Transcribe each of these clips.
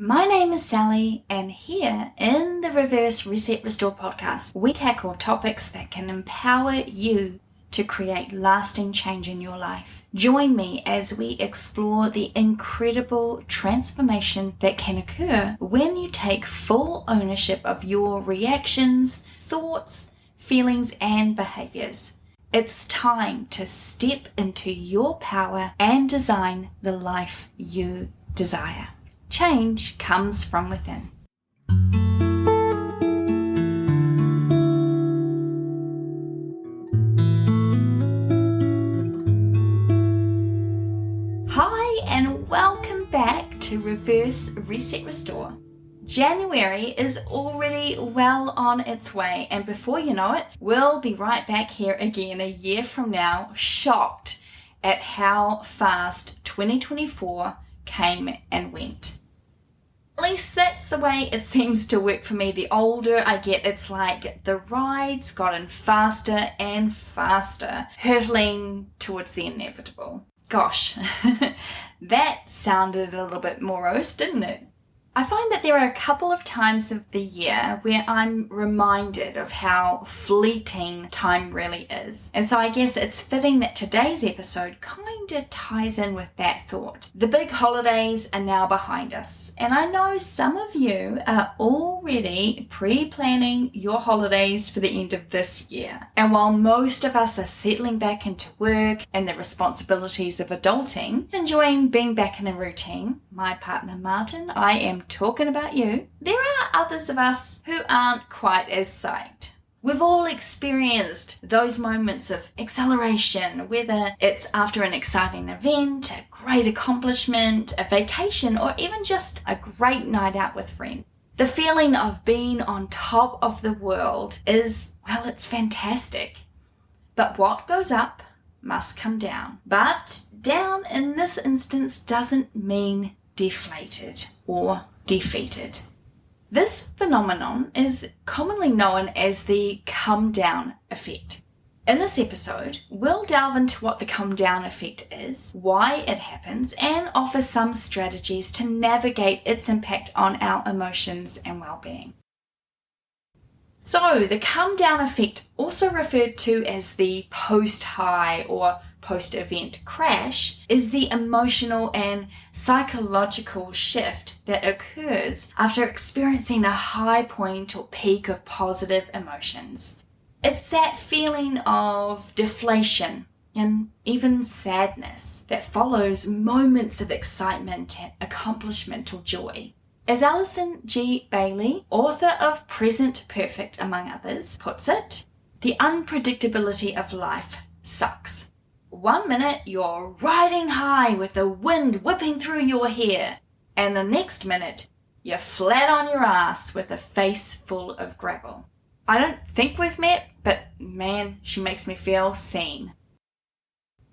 My name is Sally, and here in the Reverse Reset Restore podcast, we tackle topics that can empower you to create lasting change in your life. Join me as we explore the incredible transformation that can occur when you take full ownership of your reactions, thoughts, feelings, and behaviors. It's time to step into your power and design the life you desire. Change comes from within. Hi, and welcome back to Reverse Reset Restore. January is already well on its way, and before you know it, we'll be right back here again a year from now, shocked at how fast 2024 came and went. At least that's the way it seems to work for me. The older I get, it's like the ride's gotten faster and faster, hurtling towards the inevitable. Gosh, that sounded a little bit morose, didn't it? I find that there are a couple of times of the year where I'm reminded of how fleeting time really is. And so I guess it's fitting that today's episode kind of ties in with that thought. The big holidays are now behind us, and I know some of you are already pre-planning your holidays for the end of this year. And while most of us are settling back into work and the responsibilities of adulting, enjoying being back in a routine, my partner Martin, I am talking about you, there are others of us who aren't quite as psyched. We've all experienced those moments of acceleration, whether it's after an exciting event, a great accomplishment, a vacation, or even just a great night out with friends. The feeling of being on top of the world is, well, it's fantastic. But what goes up must come down. But down in this instance doesn't mean deflated or defeated. This phenomenon is commonly known as the come down effect. In this episode, we'll delve into what the come down effect is, why it happens, and offer some strategies to navigate its impact on our emotions and well-being. So, the come down effect, also referred to as the post-high or post-event crash, is the emotional and psychological shift that occurs after experiencing a high point or peak of positive emotions. It's that feeling of deflation and even sadness that follows moments of excitement, accomplishment, or joy. As Alison G. Bailey, author of Present Perfect, among others, puts it, the unpredictability of life sucks. 1 minute you're riding high with the wind whipping through your hair, and the next minute you're flat on your ass with a face full of gravel. I don't think we've met, but man, she makes me feel seen.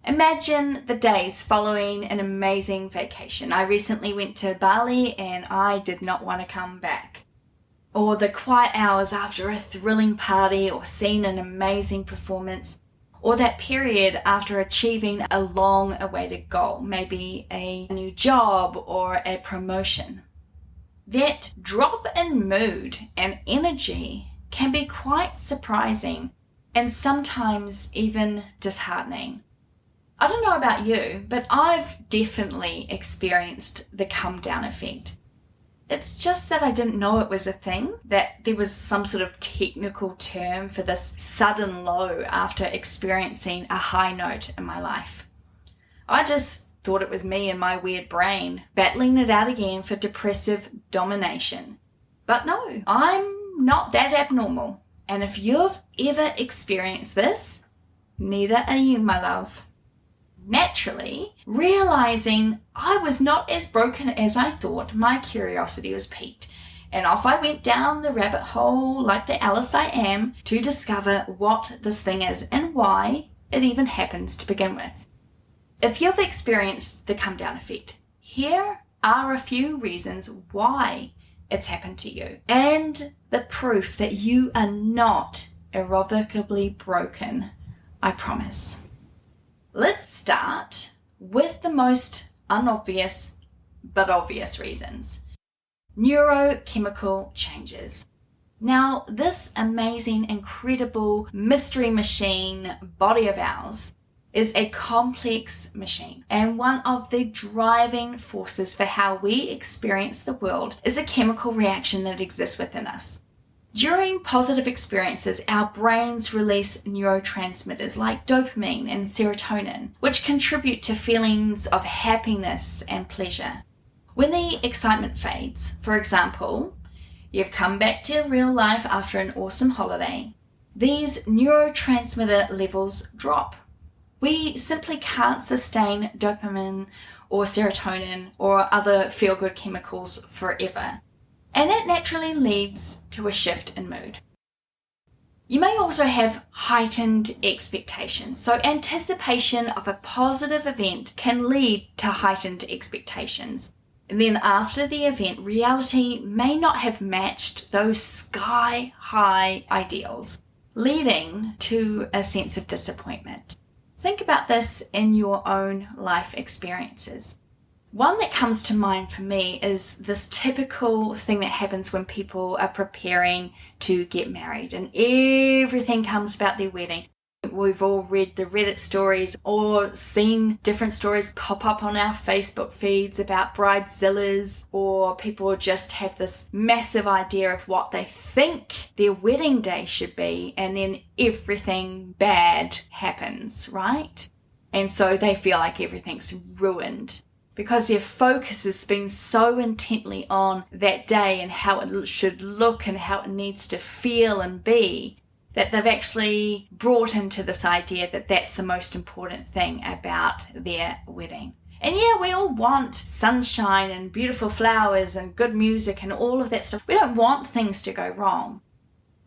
Imagine the days following an amazing vacation. I recently went to Bali and I did not want to come back. Or the quiet hours after a thrilling party or seeing an amazing performance. Or that period after achieving a long-awaited goal, maybe a new job or a promotion. That drop in mood and energy can be quite surprising and sometimes even disheartening. I don't know about you, but I've definitely experienced the come down effect. It's just that I didn't know it was a thing, that there was some sort of technical term for this sudden low after experiencing a high note in my life. I just thought it was me and my weird brain battling it out again for depressive domination. But no, I'm not that abnormal. And if you've ever experienced this, neither are you, my love. Naturally, realizing I was not as broken as I thought, my curiosity was piqued, and off I went down the rabbit hole like the Alice I am to discover what this thing is and why it even happens to begin with. If you've experienced the come down effect, here are a few reasons why it's happened to you, and the proof that you are not irrevocably broken, I promise. Let's start with the most unobvious but obvious reasons. neurochemical changes. Now, this amazing, incredible mystery machine body of ours is a complex machine, and one of the driving forces for how we experience the world is a chemical reaction that exists within us. During positive experiences, our brains release neurotransmitters like dopamine and serotonin, which contribute to feelings of happiness and pleasure. When the excitement fades, for example, you've come back to real life after an awesome holiday, these neurotransmitter levels drop. We simply can't sustain dopamine or serotonin or other feel-good chemicals forever. And that naturally leads to a shift in mood. You may also have heightened expectations. So anticipation of a positive event can lead to heightened expectations. And then after the event, reality may not have matched those sky-high ideals, leading to a sense of disappointment. Think about this in your own life experiences. One that comes to mind for me is this typical thing that happens when people are preparing to get married and everything comes about their wedding. We've all read the Reddit stories or seen different stories pop up on our Facebook feeds about bridezillas, or people just have this massive idea of what they think their wedding day should be, and then everything bad happens, right? And so they feel like everything's ruined because their focus has been so intently on that day and how it should look and how it needs to feel and be, that they've actually brought into this idea that that's the most important thing about their wedding. And yeah, we all want sunshine and beautiful flowers and good music and all of that stuff. We don't want things to go wrong.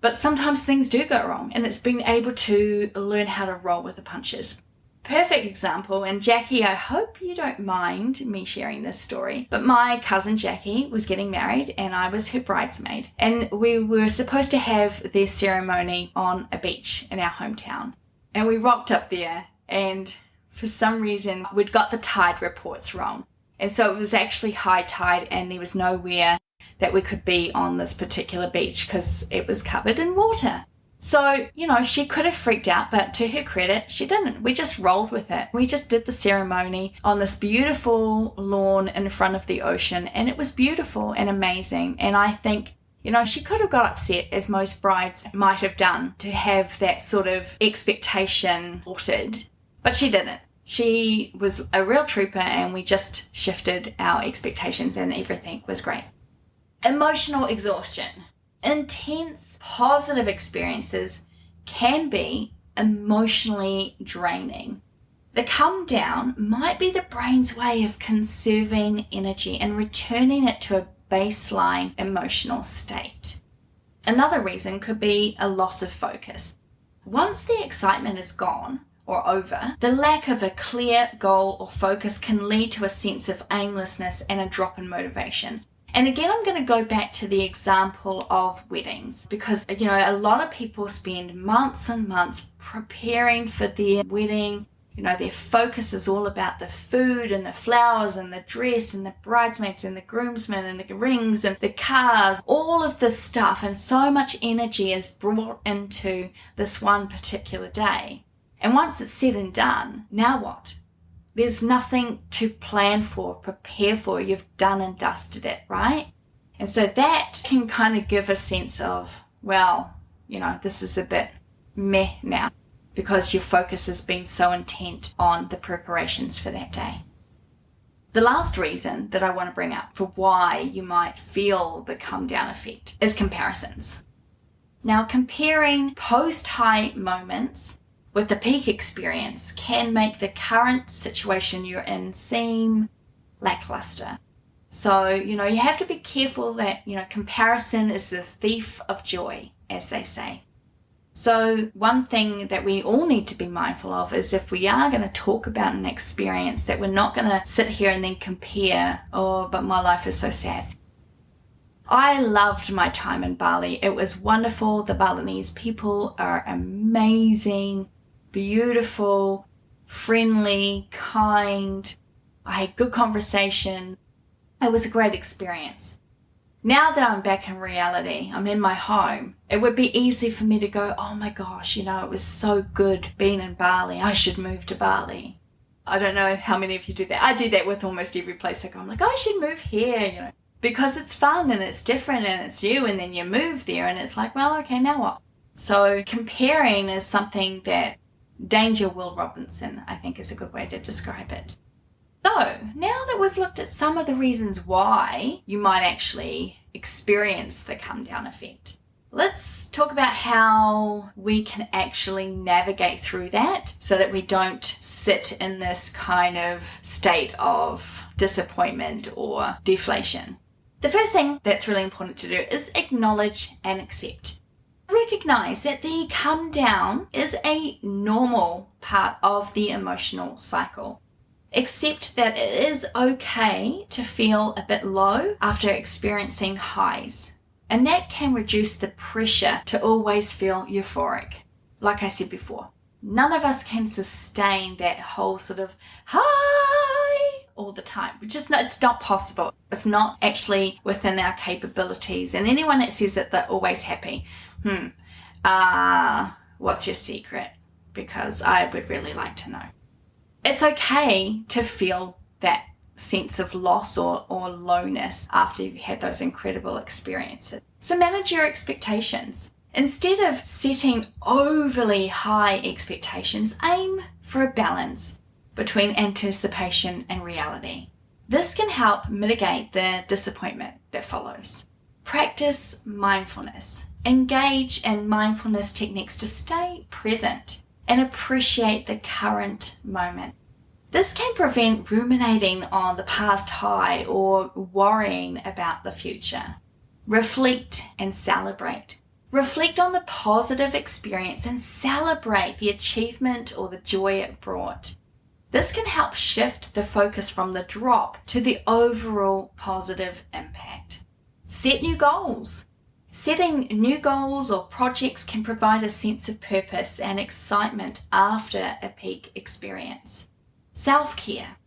But sometimes things do go wrong, and it's being able to learn how to roll with the punches. Perfect example, and Jackie, I hope you don't mind me sharing this story, but my cousin Jackie was getting married and I was her bridesmaid, and we were supposed to have their ceremony on a beach in our hometown. And we rocked up there, and for some reason we'd got the tide reports wrong, and so it was actually high tide and there was nowhere that we could be on this particular beach because it was covered in water. So, she could have freaked out, but to her credit, she didn't. We just rolled with it. We just did the ceremony on this beautiful lawn in front of the ocean, and it was beautiful and amazing. And I think, she could have got upset, as most brides might have done, to have that sort of expectation altered, but she didn't. She was a real trooper, and we just shifted our expectations and everything was great. Emotional exhaustion. Intense positive experiences can be emotionally draining. The come down might be the brain's way of conserving energy and returning it to a baseline emotional state. Another reason could be a loss of focus. Once the excitement is gone or over, the lack of a clear goal or focus can lead to a sense of aimlessness and a drop in motivation. And again, I'm going to go back to the example of weddings because, a lot of people spend months and months preparing for their wedding. Their focus is all about the food and the flowers and the dress and the bridesmaids and the groomsmen and the rings and the cars, all of this stuff. And so much energy is brought into this one particular day. And once it's said and done, now what? There's nothing to plan for, prepare for. You've done and dusted it, right? And so that can kind of give a sense of, this is a bit meh now because your focus has been so intent on the preparations for that day. The last reason that I want to bring up for why you might feel the come down effect is comparisons. Now, comparing post-high moments with the peak experience can make the current situation you're in seem lackluster. So, you have to be careful that, comparison is the thief of joy, as they say. So one thing that we all need to be mindful of is if we are going to talk about an experience, that we're not going to sit here and then compare, but my life is so sad. I loved my time in Bali. It was wonderful. The Balinese people are amazing, beautiful, friendly, kind. I had good conversation. It was a great experience. Now that I'm back in reality, I'm in my home, it would be easy for me to go, oh my gosh, it was so good being in Bali. I should move to Bali. I don't know how many of you do that. I do that with almost every place I go. I'm like, I should move here, because it's fun and it's different and it's you, and then you move there and it's like, well, okay, now what? So comparing is something that Danger Will Robinson, I think, is a good way to describe it. So now that we've looked at some of the reasons why you might actually experience the come down effect, let's talk about how we can actually navigate through that so that we don't sit in this kind of state of disappointment or deflation. The first thing that's really important to do is acknowledge and accept. Recognize that the come down is a normal part of the emotional cycle. Accept that it is okay to feel a bit low after experiencing highs. And that can reduce the pressure to always feel euphoric. Like I said before, none of us can sustain that whole sort of high all the time. It's not possible. It's not actually within our capabilities. And anyone that says that they're always happy, what's your secret? Because I would really like to know. It's okay to feel that sense of loss or lowness after you've had those incredible experiences. So manage your expectations. Instead of setting overly high expectations, aim for a balance between anticipation and reality. This can help mitigate the disappointment that follows. Practice mindfulness. Engage in mindfulness techniques to stay present and appreciate the current moment. This can prevent ruminating on the past high or worrying about the future. Reflect and celebrate. Reflect on the positive experience and celebrate the achievement or the joy it brought. This can help shift the focus from the drop to the overall positive impact. Set new goals. Setting new goals or projects can provide a sense of purpose and excitement after a peak experience. Self-care.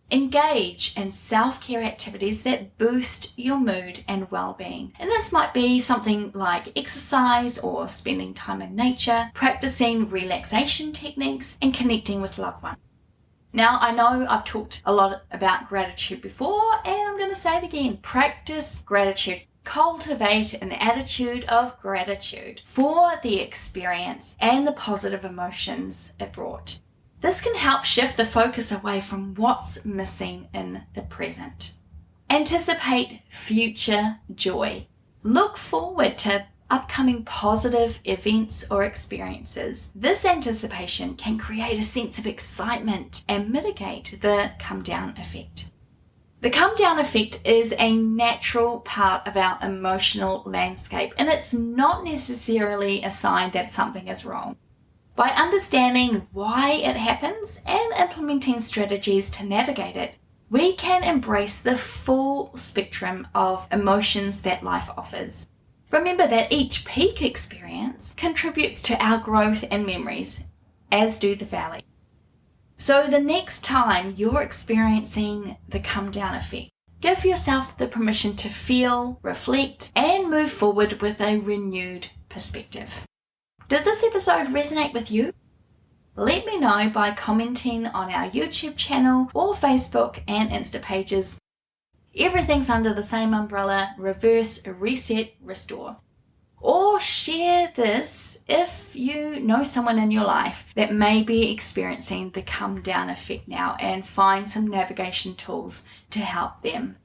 Engage in self-care activities that boost your mood and well-being. And this might be something like exercise or spending time in nature, practicing relaxation techniques, and connecting with loved ones. Now, I know I've talked a lot about gratitude before, and I'm going to say it again. Practice gratitude. Cultivate an attitude of gratitude for the experience and the positive emotions it brought. This can help shift the focus away from what's missing in the present. Anticipate future joy. Look forward to upcoming positive events or experiences. This anticipation can create a sense of excitement and mitigate the come down effect. The come down effect is a natural part of our emotional landscape, and it's not necessarily a sign that something is wrong. By understanding why it happens and implementing strategies to navigate it, we can embrace the full spectrum of emotions that life offers. Remember that each peak experience contributes to our growth and memories, as do the valley. So the next time you're experiencing the come down effect, give yourself the permission to feel, reflect, and move forward with a renewed perspective. Did this episode resonate with you? Let me know by commenting on our YouTube channel or Facebook and Insta pages. Everything's under the same umbrella: reverse, reset, restore. Or share this if you know someone in your life that may be experiencing the come down effect now, and find some navigation tools to help them.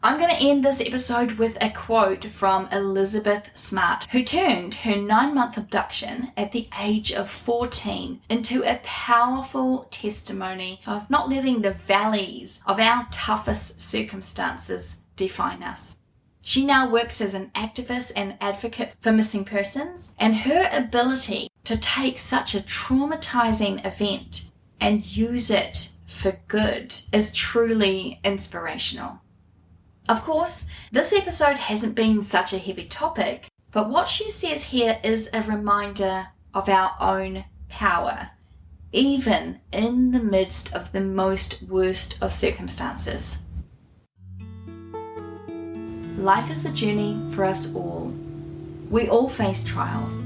I'm going to end this episode with a quote from Elizabeth Smart, who turned her 9-month abduction at the age of 14 into a powerful testimony of not letting the valleys of our toughest circumstances define us. She now works as an activist and advocate for missing persons, and her ability to take such a traumatizing event and use it for good is truly inspirational. Of course, this episode hasn't been such a heavy topic, but what she says here is a reminder of our own power, even in the midst of the most worst of circumstances. Life is a journey for us all. We all face trials.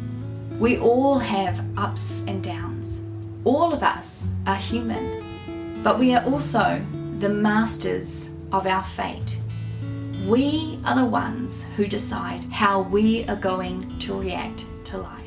We all have ups and downs. All of us are human, but we are also the masters of our fate. We are the ones who decide how we are going to react to life.